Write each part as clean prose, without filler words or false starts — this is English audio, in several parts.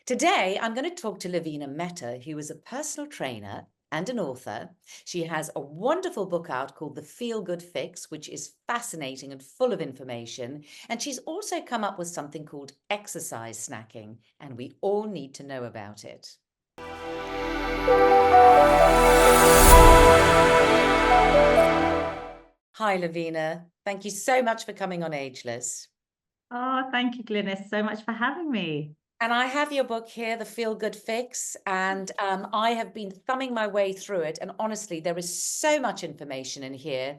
Today, I'm going to talk to Lavina Mehta, who is a personal trainer and an author. She has a wonderful book out called The Feel Good Fix, which is fascinating and full of information. And she's also come up with something called exercise snacking, and we all need to know about it. Hi, Lavina. Thank you so much for coming on Ageless. Oh, thank you, Glynis, so much for having me. And I have your book here, The Feel Good Fix, and I have been thumbing my way through it. And honestly, there is so much information in here.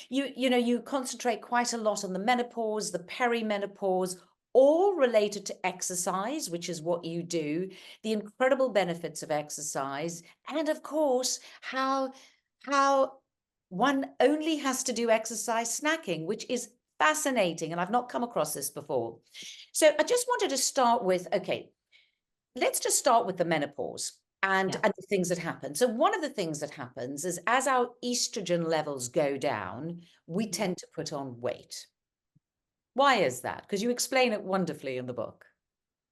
You concentrate quite a lot on the menopause, the perimenopause, all related to exercise, which is what you do, the incredible benefits of exercise, and of course, how one only has to do exercise snacking, which is fascinating. And I've not come across this before. So I just wanted to start with, okay, let's just start with the menopause and, Yeah. and the things that happen. So one of the things that happens is as our estrogen levels go down, we tend to put on weight. Why is that? Because you explain it wonderfully in the book.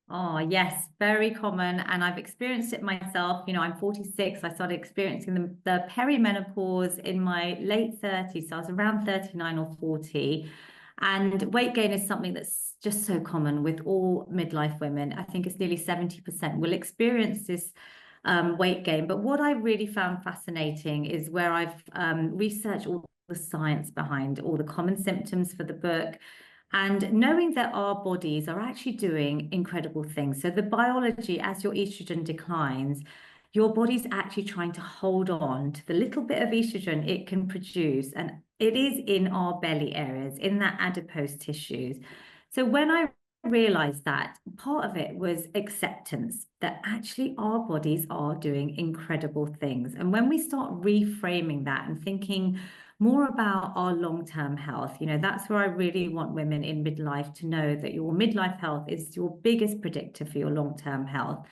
Oh, yes, very common. And I've experienced it myself. I'm 46. I started experiencing the perimenopause in my late 30s. So I was around 39 or 40. And weight gain is something that's just so common with all midlife women. I think it's nearly 70% will experience this weight gain. But what I really found fascinating is where I've researched all the science behind all the common symptoms for the book. And knowing that our bodies are actually doing incredible things. So the biology, as your estrogen declines, your body's actually trying to hold on to the little bit of estrogen it can produce. And it is in our belly areas, in that adipose tissues. So when I realized that, part of it was acceptance that actually our bodies are doing incredible things. And when we start reframing that and thinking more about our long-term health, that's where I really want women in midlife to know that your midlife health is your biggest predictor for your long-term health.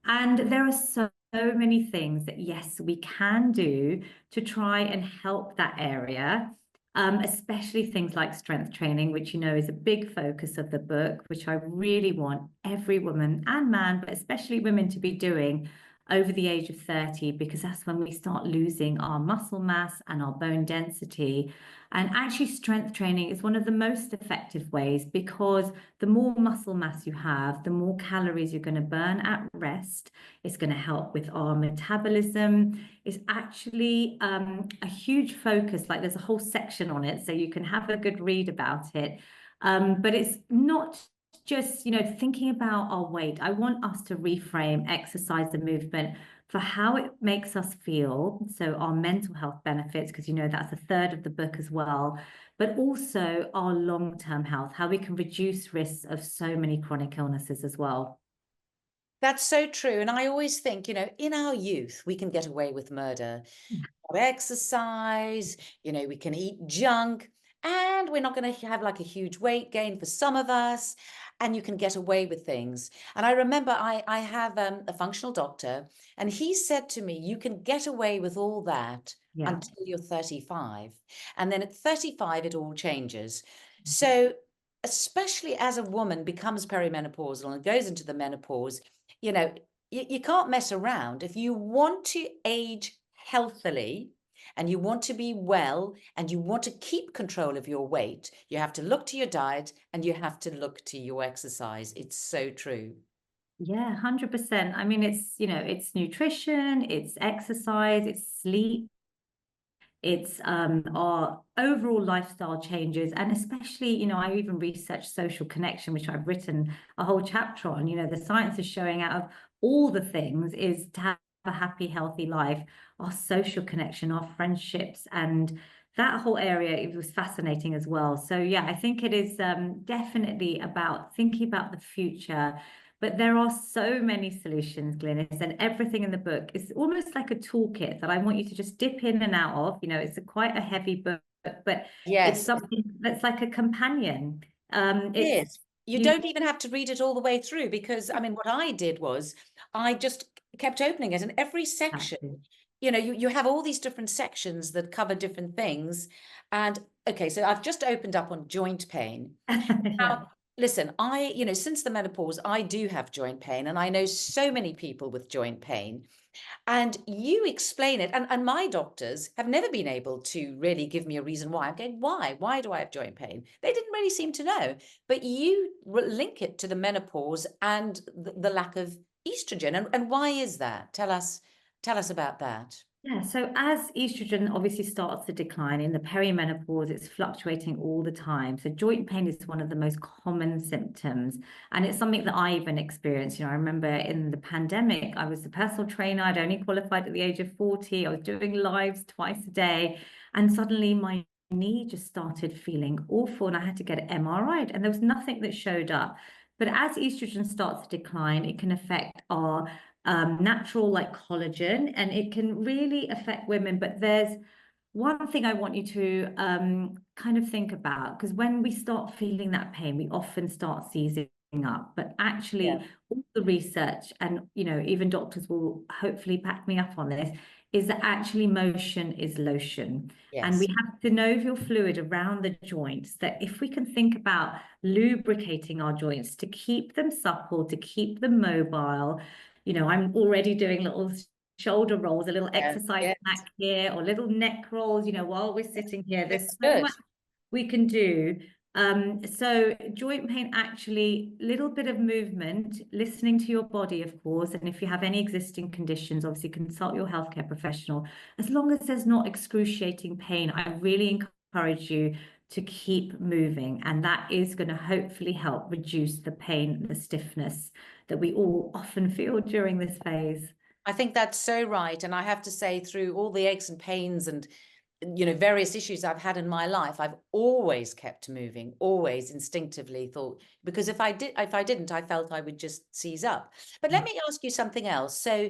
And there are so many things that, yes, we can do to try and help that area, especially things like strength training, which is a big focus of the book, which I really want every woman and man, but especially women, to be doing over the age of 30, because that's when we start losing our muscle mass and our bone density. And actually, strength training is one of the most effective ways, because the more muscle mass you have, the more calories you're going to burn at rest. It's going to help with our metabolism. It's actually a huge focus. Like, there's a whole section on it, so you can have a good read about it. But it's not just, thinking about our weight. I want us to reframe exercise and movement for how it makes us feel. So our mental health benefits, because that's a third of the book as well, but also our long-term health, how we can reduce risks of so many chronic illnesses as well. That's so true. And I always think, in our youth, we can get away with murder. Exercise, we can eat junk, and we're not going to have like a huge weight gain for some of us, and you can get away with things. And I remember I have a functional doctor, and he said to me, you can get away with all that Yeah. until you're 35. And then at 35, it all changes. So especially as a woman becomes perimenopausal and goes into the menopause, you know, you can't mess around. If you want to age healthily and you want to be well and you want to keep control of your weight, you have to look to your diet and you have to look to your exercise. It's so true. Yeah, 100%. I mean, it's nutrition, it's exercise, it's sleep. It's our overall lifestyle changes, and especially, I even researched social connection, which I've written a whole chapter on. The science is showing out of all the things is to have a happy, healthy life, our social connection, our friendships, and that whole area, it was fascinating as well. So yeah, I think it is definitely about thinking about the future. But there are so many solutions, Glynis, and everything in the book is almost like a toolkit that I want you to just dip in and out of. It's quite a heavy book, but it's Yes, something that's like a companion. it It's is. You you don't even have to read it all the way through because, I mean, what I did was I just kept opening it, and every section, exactly. you have all these different sections that cover different things. And okay, so I've just opened up on joint pain. Now, Yeah. Listen, since the menopause, I do have joint pain, and I know so many people with joint pain. And you explain it, and my doctors have never been able to really give me a reason why. I'm going, why? Why do I have joint pain? They didn't really seem to know. But you link it to the menopause and the lack of estrogen. And why is that? Tell us about that. Yeah, so as estrogen obviously starts to decline in the perimenopause, it's fluctuating all the time. So joint pain is one of the most common symptoms. And it's something that I even experienced. I remember in the pandemic, I was a personal trainer. I'd only qualified at the age of 40. I was doing lives twice a day. And suddenly my knee just started feeling awful and I had to get it MRI'd and there was nothing that showed up. But as estrogen starts to decline, it can affect our natural like collagen, and it can really affect women. But there's one thing I want you to kind of think about, because when we start feeling that pain, we often start seizing up. But Yeah. actually, all the research, and even doctors will hopefully back me up on this, is that actually motion is lotion. And we Yes. have synovial fluid around the joints that if we can think about lubricating our joints to keep them supple, to keep them mobile, I'm already doing little shoulder rolls, a little Yeah. exercise Yes. snack here, or little neck rolls, while we're sitting here. There's It's so good. much we can do. So joint pain, actually, little bit of movement, listening to your body, of course. And if you have any existing conditions, obviously consult your healthcare professional. As long as there's not excruciating pain, I really encourage you to keep moving. And that is going to hopefully help reduce the pain, the stiffness that we all often feel during this phase. I think that's so right. And I have to say, through all the aches and pains and various issues I've had in my life, I've always kept moving, always instinctively thought, because if I didn't, I felt I would just seize up. But let me ask you something else. So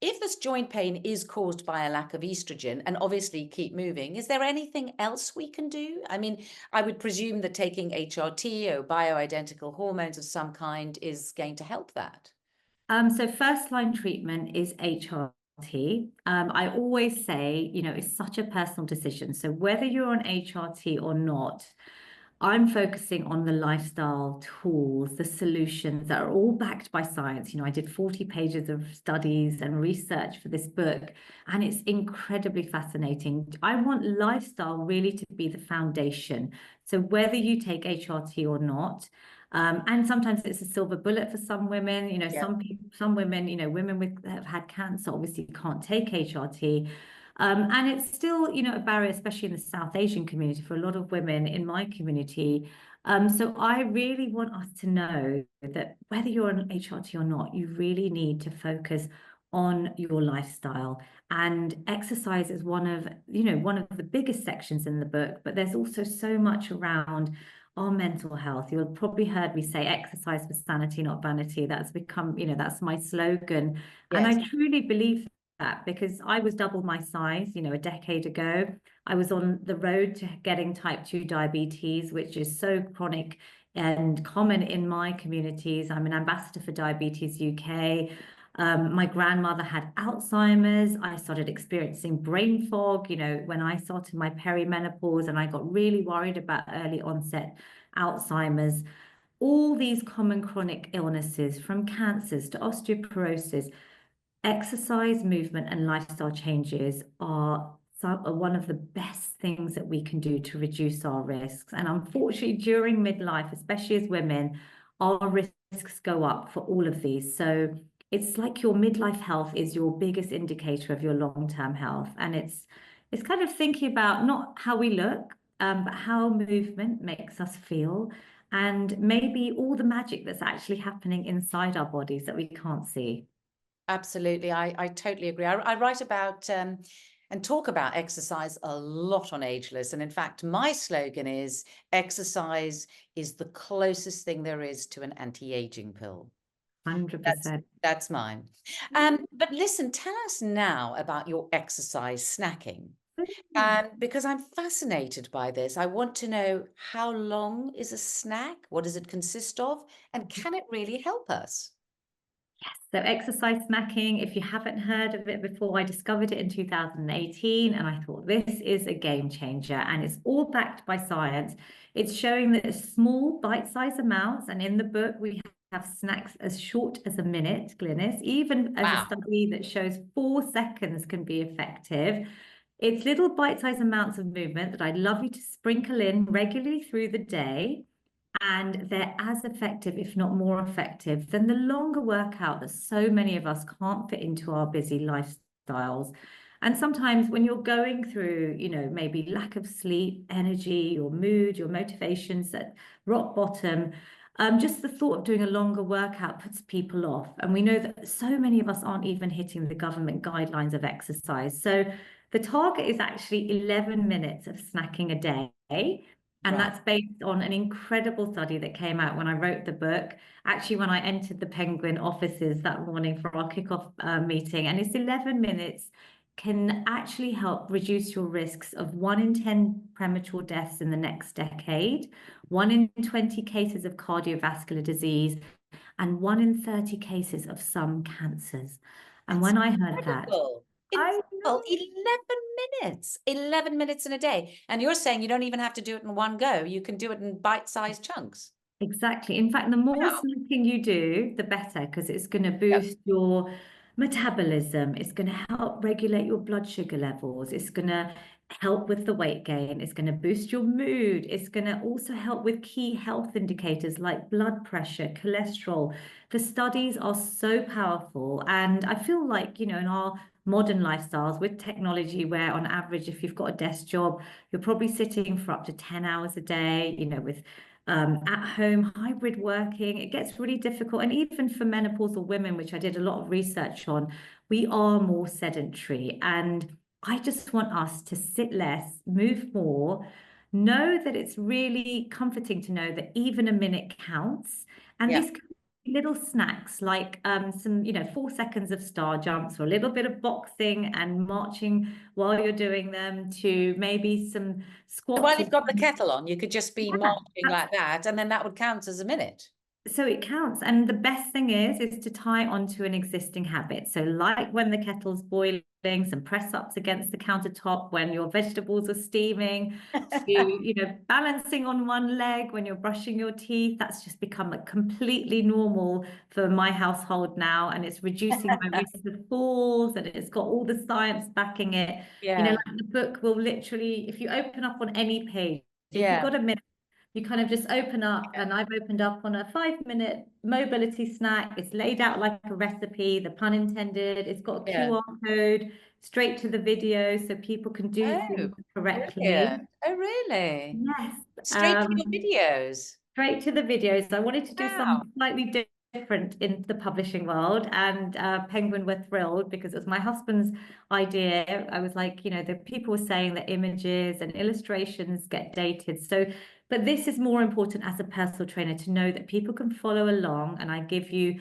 if this joint pain is caused by a lack of estrogen, and obviously keep moving, is there anything else we can do? I mean, I would presume that taking HRT or bioidentical hormones of some kind is going to help that. So first line treatment is HRT. I always say, it's such a personal decision. So whether you're on HRT or not, I'm focusing on the lifestyle tools, the solutions that are all backed by science. I did 40 pages of studies and research for this book, and it's incredibly fascinating. I want lifestyle really to be the foundation. So whether you take HRT or not, and sometimes it's a silver bullet for some women. Yeah. Some people, some women, women with that have had cancer obviously can't take HRT. And it's still, a barrier, especially in the South Asian community, for a lot of women in my community. So I really want us to know that whether you're on HRT or not, you really need to focus on your lifestyle. And exercise is one of the biggest sections in the book, but there's also so much around our mental health. You'll probably heard me say exercise for sanity, not vanity. That's become, that's my slogan. And Yes. I truly believe that, because I was double my size, a decade ago. I was on the road to getting type 2 diabetes, which is so chronic and common in my communities. I'm an ambassador for Diabetes UK. My grandmother had Alzheimer's. I started experiencing brain fog, when I started my perimenopause, and I got really worried about early onset Alzheimer's. All these common chronic illnesses, from cancers to osteoporosis, exercise, movement, and lifestyle changes are one of the best things that we can do to reduce our risks. And unfortunately, during midlife, especially as women, our risks go up for all of these. So it's like your midlife health is your biggest indicator of your long-term health. And it's kind of thinking about not how we look, but how movement makes us feel, and maybe all the magic that's actually happening inside our bodies that we can't see. Absolutely. I totally agree. I write about and talk about exercise a lot on Ageless. And in fact, my slogan is exercise is the closest thing there is to an anti-aging pill. That's 100%. that's mine. But listen, tell us now about your exercise snacking. Because I'm fascinated by this. I want to know, how long is a snack? What does it consist of? And can it really help us? So exercise snacking, if you haven't heard of it before, I discovered it in 2018 and I thought this is a game changer and it's all backed by science. It's showing that small bite-sized amounts, and in the book we have snacks as short as a minute, Glynis, even as a Wow. study that shows 4 seconds can be effective. It's little bite-sized amounts of movement that I'd love you to sprinkle in regularly through the day, and they're as effective, if not more effective, than the longer workout that so many of us can't fit into our busy lifestyles. And sometimes when you're going through, maybe lack of sleep, energy, your mood, your motivations at rock bottom, just the thought of doing a longer workout puts people off. And we know that so many of us aren't even hitting the government guidelines of exercise. So the target is actually 11 minutes of snacking a day. And Right. that's based on an incredible study that came out when I wrote the book, actually, when I entered the Penguin offices that morning for our kickoff meeting. And it's 11 minutes can actually help reduce your risks of 1 in 10 premature deaths in the next decade, 1 in 20 cases of cardiovascular disease, and 1 in 30 cases of some cancers. And That's when I heard that, incredible. I Incredible. 11 minutes. 11 minutes in a day. And you're saying you don't even have to do it in one go. You can do it in bite-sized chunks. Exactly. In fact, the more Wow. snacking you do, the better, because it's going to Yep. boost your metabolism. It's going to help regulate your blood sugar levels. It's going to help with the weight gain. It's going to boost your mood. It's going to also help with key health indicators like blood pressure, cholesterol. The studies are so powerful. And I feel like, in our modern lifestyles with technology, where on average, if you've got a desk job, you're probably sitting for up to 10 hours a day, with at home hybrid working, it gets really difficult. And even for menopausal women, which I did a lot of research on, we are more sedentary. And I just want us to sit less, move more, know that it's really comforting to know that even a minute counts. And Yeah. these little snacks like some 4 seconds of star jumps or a little bit of boxing and marching while you're doing them, to maybe some So while squats or you've got the kettle on, you could just be yeah, marching like that, and then that would count as a minute. so it counts. And the best thing is to tie onto an existing habit. So like when the kettle's boiling, some press ups against the countertop when your vegetables are steaming, to, balancing on one leg when you're brushing your teeth. That's just become a completely normal for my household now. And it's reducing my risk of falls, and it's got all the science backing it. Yeah. Like the book will literally, if you open up on any page, if you've Yeah. got a minute, you kind of just open up, and I've opened up on a 5-minute mobility snack. It's laid out like a recipe, the pun intended. It's got a Yeah. QR code straight to the video so people can do Oh, things correctly. brilliant. Oh, really? Yes. Straight to your videos. Straight to the videos. I wanted to do Wow. something slightly different in the publishing world, and Penguin were thrilled because it was my husband's idea. I was like, the people were saying that images and illustrations get dated. So, but this is more important as a personal trainer, to know that people can follow along, and I give you,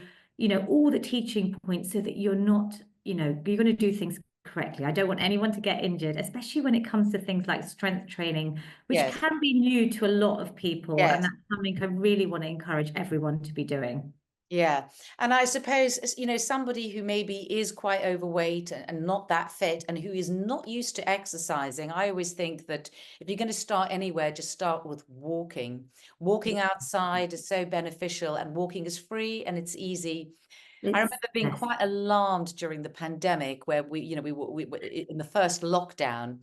all the teaching points so that you're not, you're going to do things correctly. I don't want anyone to get injured, especially when it comes to things like strength training, which Yes. can be new to a lot of people. And Yes. that's something I really want to encourage everyone to be doing. Yeah. And I suppose, somebody who maybe is quite overweight and not that fit and who is not used to exercising, I always think that if you're going to start anywhere, just start with walking. Walking outside is so beneficial, and walking is free and it's easy. I It's remember being yes. quite alarmed during the pandemic, where we in the first lockdown,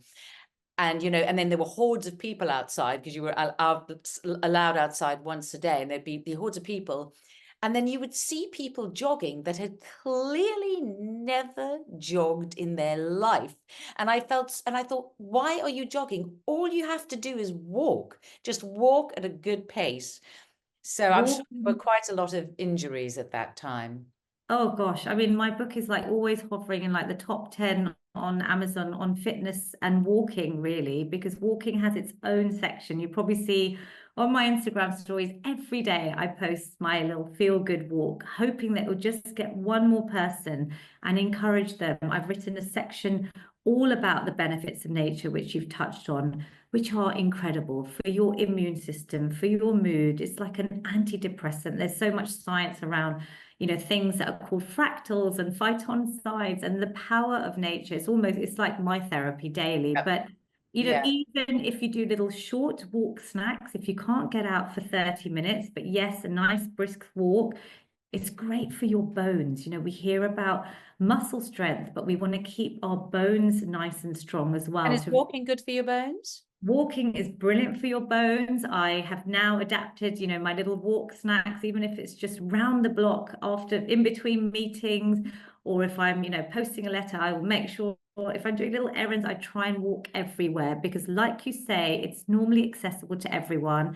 and and then there were hordes of people outside, because you were allowed outside once a day, and there'd be the hordes of people, and then you would see people jogging that had clearly never jogged in their life. And I thought, why are you jogging? All you have to do is walk. Just walk at a good pace. So I'm sure there were Walking. quite a lot of injuries at that time. Oh gosh, I mean, my book is like always hovering in like the top 10 on Amazon on fitness and walking, really, because walking has its own section. You probably see on my Instagram stories every day I post my little feel good walk, hoping that it will just get one more person and encourage them. I've written a section all about the benefits of nature, which you've touched on, which are incredible for your immune system, for your mood. It's like an antidepressant. There's so much science around, things that are called fractals and phytoncides and the power of nature. It's like my therapy daily. Yep. But, Yeah. even if you do little short walk snacks, if you can't get out for 30 minutes, but yes, a nice brisk walk, it's great for your bones. We hear about muscle strength, but we want to keep our bones nice and strong as And well. is walking good for your bones? Walking is brilliant for your bones. I have now adapted, my little walk snacks, even if it's just round the block after in between meetings, or if I'm, posting a letter, I will make sure if I'm doing little errands, I try and walk everywhere because, like you say, it's normally accessible to everyone.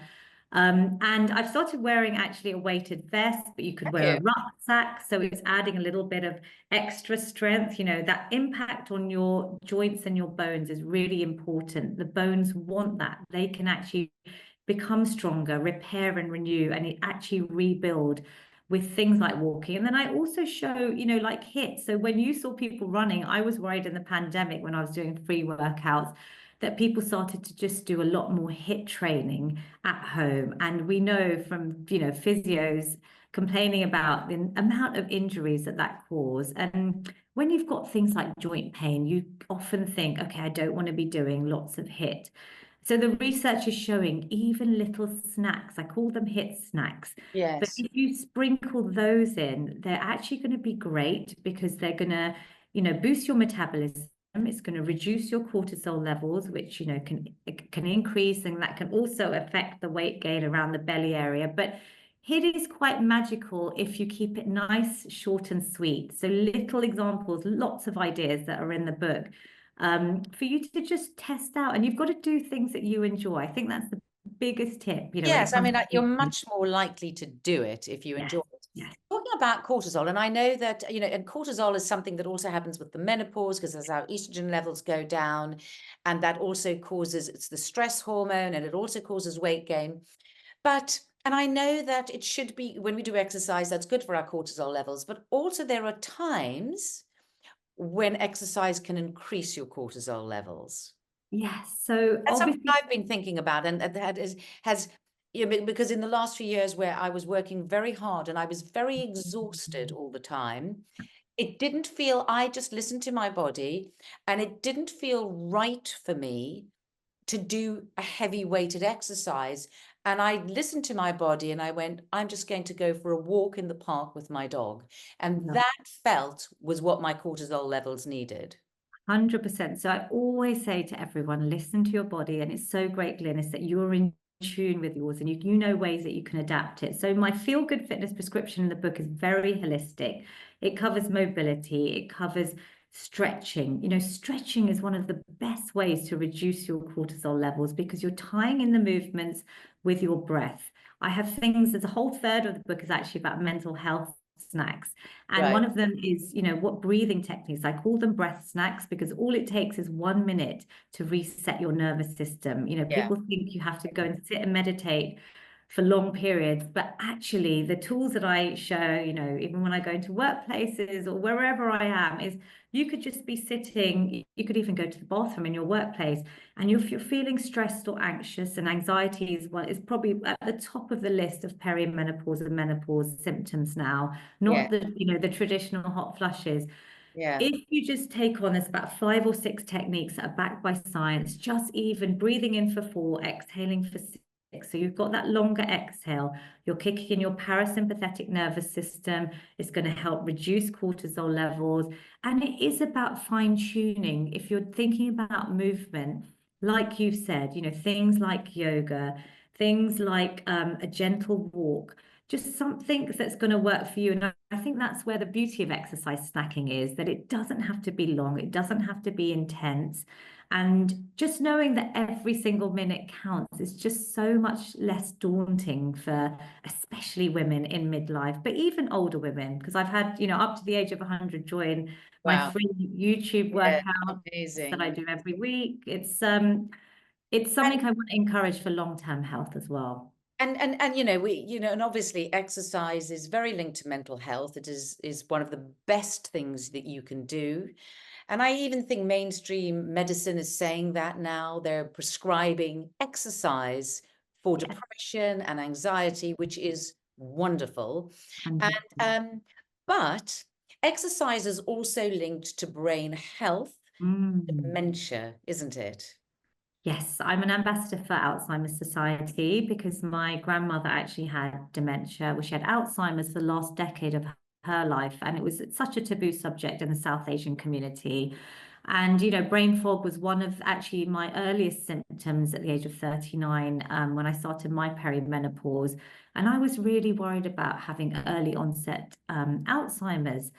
And I've started wearing actually a weighted vest, but you could Have wear you? a rucksack. So it's adding a little bit of extra strength. That impact on your joints and your bones is really important. The bones want that. They can actually become stronger, repair and renew, and it actually rebuild with things like walking. And then I also show, like HIIT. So when you saw people running, I was worried in the pandemic when I was doing free workouts that people started to just do a lot more HIIT training at home. And we know from, physios complaining about the amount of injuries that cause. And when you've got things like joint pain, you often think, okay, I don't want to be doing lots of HIIT. So the research is showing even little snacks, I call them HIIT snacks, but Yes. if you sprinkle those in, they're actually going to be great because they're going to, boost your metabolism. It's going to reduce your cortisol levels, which can increase, and that can also affect the weight gain around the belly area. But it is quite magical if you keep it nice, short, and sweet. So little examples, lots of ideas that are in the book for you to just test out. And you've got to do things that you enjoy. I think that's the biggest tip, when it Yes, I comes mean, to you're eating. much more likely to do it if you enjoy Yes, it. yes, Talking about cortisol, and I know that, and cortisol is something that also happens with the menopause because as our estrogen levels go down, and that also causes, it's the stress hormone, and it also causes weight gain. And I know that it should be, when we do exercise, that's good for our cortisol levels, but also there are times when exercise can increase your cortisol levels. yes. So That's something obviously, I've been thinking about, and that has, because in the last few years where I was working very hard and I was very exhausted all the time, it didn't feel, I just listened to my body, and it didn't feel right for me to do a heavy weighted exercise. And I listened to my body and I went, I'm just going to go for a walk in the park with my dog. And yeah. that felt was what my cortisol levels needed. 100%. So I always say to everyone, listen to your body. And it's so great, Glynis, that you're in tune with yours and you know ways that you can adapt it. So my feel good fitness prescription in the book is very holistic. It covers mobility, it covers stretching. Stretching is one of the best ways to reduce your cortisol levels because you're tying in the movements with your breath. I have things, there's a whole third of the book is actually about mental health snacks. And Right. one of them is, what breathing techniques. I call them breath snacks because all it takes is 1 minute to reset your nervous system. Yeah. People think you have to go and sit and meditate for long periods, but actually the tools that I show, even when I go into workplaces or wherever I am, is you could just be sitting, you could even go to the bathroom in your workplace, and if you're feeling stressed or anxious, and anxiety is probably at the top of the list of perimenopause and menopause symptoms now, Yeah. not the traditional hot flushes. Yeah. If you just take on, there's about 5 or 6 techniques that are backed by science, just even breathing in for 4, exhaling for 6. So you've got that longer exhale, you're kicking in your parasympathetic nervous system. It's going to help reduce cortisol levels. And it is about fine tuning. If you're thinking about movement, like you've said, things like yoga, things like a gentle walk, just something that's going to work for you. And I think that's where the beauty of exercise snacking is, that it doesn't have to be long, it doesn't have to be intense. And just knowing that every single minute counts is just so much less daunting for especially women in midlife, but even older women, because I've had, up to the age of 100 join my Wow. free YouTube Yeah. workouts that I Amazing. do every week. It's something I want to encourage for long-term health as well. And and obviously exercise is very linked to mental health. It is one of the best things that you can do. And I even think mainstream medicine is saying that now. They're prescribing exercise for Yes, depression and anxiety, which is wonderful. And 100%. but exercise is also linked to brain health, Mm. dementia, isn't it? Yes, I'm an ambassador for Alzheimer's Society because my grandmother actually had dementia. Well, she had Alzheimer's for the last decade of her life, and it was such a taboo subject in the South Asian community. And, brain fog was one of actually my earliest symptoms at the age of 39, when I started my perimenopause. And I was really worried about having early onset Alzheimer's.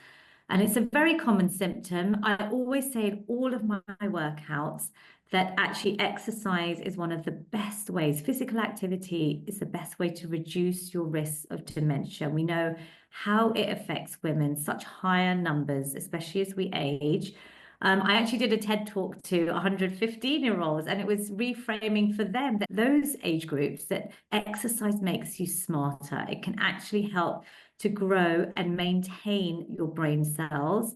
And it's a very common symptom. I always say in all of my workouts that actually exercise is one of the best ways. Physical activity is the best way to reduce your risk of dementia. We know how it affects women, such higher numbers, especially as we age. I actually did a TED talk to 115-year-olds, and it was reframing for them that those age groups that exercise makes you smarter. It can actually help to grow and maintain your brain cells.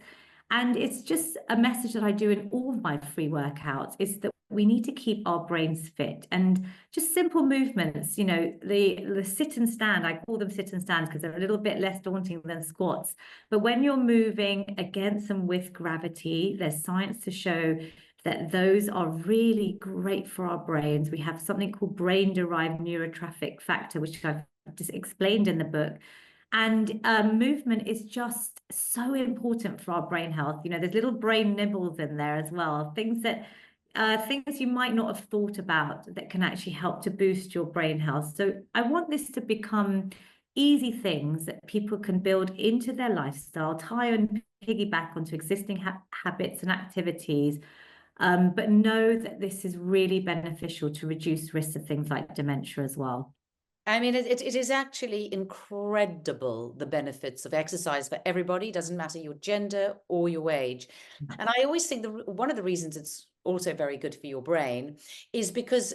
And it's just a message that I do in all of my free workouts is that we need to keep our brains fit and just simple movements, the sit and stand. I call them sit and stands because they're a little bit less daunting than squats. But when you're moving against and with gravity, there's science to show that those are really great for our brains. We have something called brain-derived neurotrophic factor, which I've just explained in the book. And movement is just so important for our brain health. There's little brain nibbles in there as well, things you might not have thought about that can actually help to boost your brain health. So I want this to become easy things that people can build into their lifestyle, tie and piggyback onto existing habits and activities, but know that this is really beneficial to reduce risks of things like dementia as well. I mean, it is actually incredible, the benefits of exercise for everybody. Doesn't matter your gender or your age. And I always think one of the reasons it's also very good for your brain is because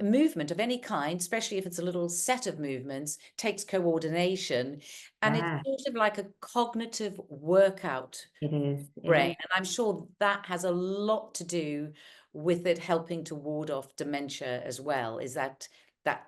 movement of any kind, especially if it's a little set of movements, takes coordination, and it's Yeah, sort of like a cognitive workout it is. It brain. is. And I'm sure that has a lot to do with it helping to ward off dementia as well, is that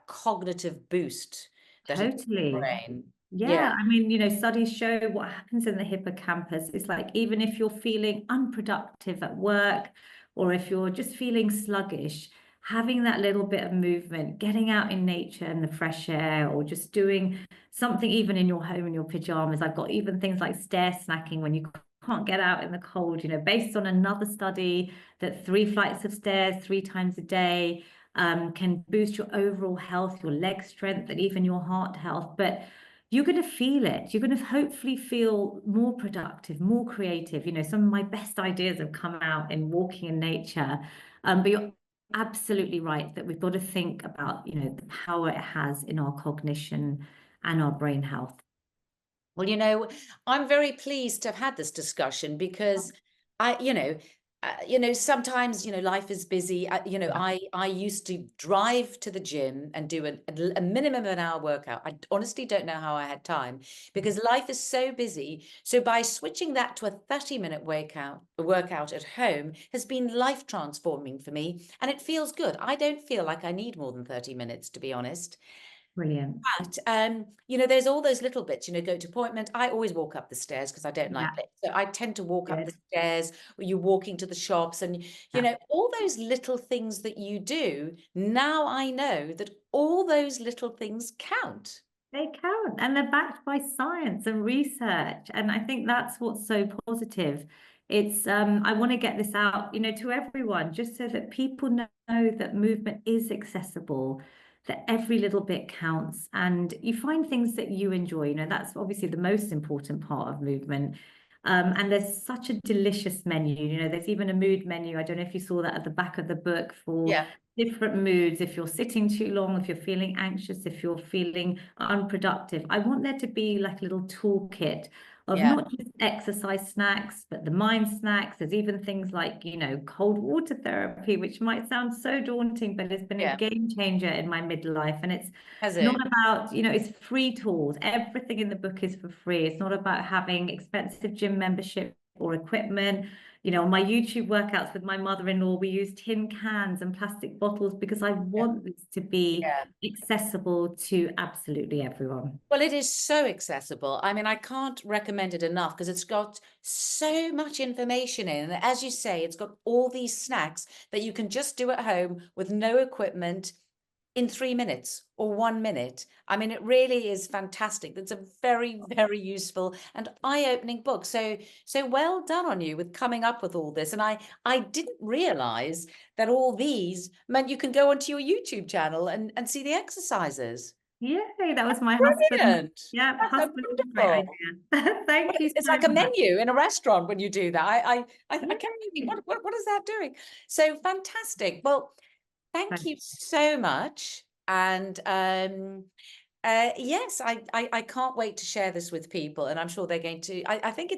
cognitive boost that it Totally. brain. Yeah, Yeah, I mean, studies show what happens in the hippocampus. It's like even if you're feeling unproductive at work or if you're just feeling sluggish, having that little bit of movement, getting out in nature and the fresh air, or just doing something even in your home in your pajamas. I've got even things like stair snacking when you can't get out in the cold, based on another study that 3 flights of stairs 3 times a day can boost your overall health, your leg strength, and even your heart health. But you're going to feel it. You're going to hopefully feel more productive, more creative. Some of my best ideas have come out in walking in nature. But you're absolutely right that we've got to think about, the power it has in our cognition and our brain health. well, I'm very pleased to have had this discussion because I, sometimes, life is busy. I used to drive to the gym and do a minimum of an hour workout. I honestly don't know how I had time because life is so busy. So by switching that to a 30-minute workout at home has been life transforming for me, and it feels good. I don't feel like I need more than 30 minutes, to be honest. Brilliant. But there's all those little bits, go to appointment. I always walk up the stairs because I don't like Yeah, it. So I tend to walk up the good. stairs, or you're walking to the shops, and Yeah. all those little things that you do. Now I know that all those little things count. They count and they're backed by science and research. And I think that's what's so positive. It's I want to get this out, to everyone, just so that people know that movement is accessible, that every little bit counts, and you find things that you enjoy. That's obviously the most important part of movement. And there's such a delicious menu. There's even a mood menu. I don't know if you saw that at the back of the book for Yeah, different moods. If you're sitting too long, if you're feeling anxious, if you're feeling unproductive, I want there to be like a little toolkit of yeah, not just exercise snacks, but the mind snacks. There's even things like, cold water therapy, which might sound so daunting, but it's been a yeah. game changer in my midlife. And it's Has not it? about, it's free tools. Everything in the book is for free. It's not about having expensive gym memberships. or equipment. You know, on my YouTube workouts with my mother-in-law, we use tin cans and plastic bottles because I Yeah. want this to be Yeah. accessible to absolutely everyone. Well, it is so accessible. I mean, I can't recommend it enough because it's got so much information in. And as you say, it's got all these snacks that you can just do at home with no equipment in 3 minutes or 1 minute. I mean, it really is fantastic. It's a very, very useful and eye-opening book. So well done on you with coming up with all this. And I didn't realize that all these meant you can go onto your YouTube channel and see the exercises. Yay, that was my husband. Brilliant. Yeah, That's husband's great wonderful. idea. Thank you It's so like a much. menu in a restaurant when you do that. I kept thinking, Yay. what is that doing? So fantastic. Well, thank Thank you so much. And yes, I can't wait to share this with people, and I'm sure they're going to. I think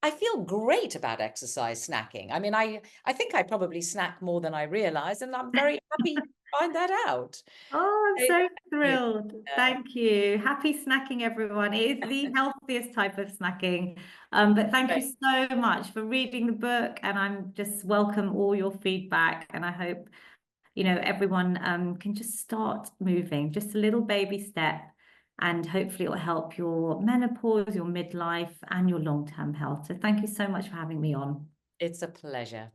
I feel great about exercise snacking. I mean, I think I probably snack more than I realize, and I'm very happy to find that out. Oh, I'm So so thank you. thrilled. Thank you. Happy snacking, everyone. It is the healthiest type of snacking. But thank you so much for reading the book, and I'm just welcome all your feedback. And I hope, you know, everyone can just start moving, just a little baby step, and hopefully it will help your menopause, your midlife, and your long-term health. So thank you so much for having me on. It's a pleasure.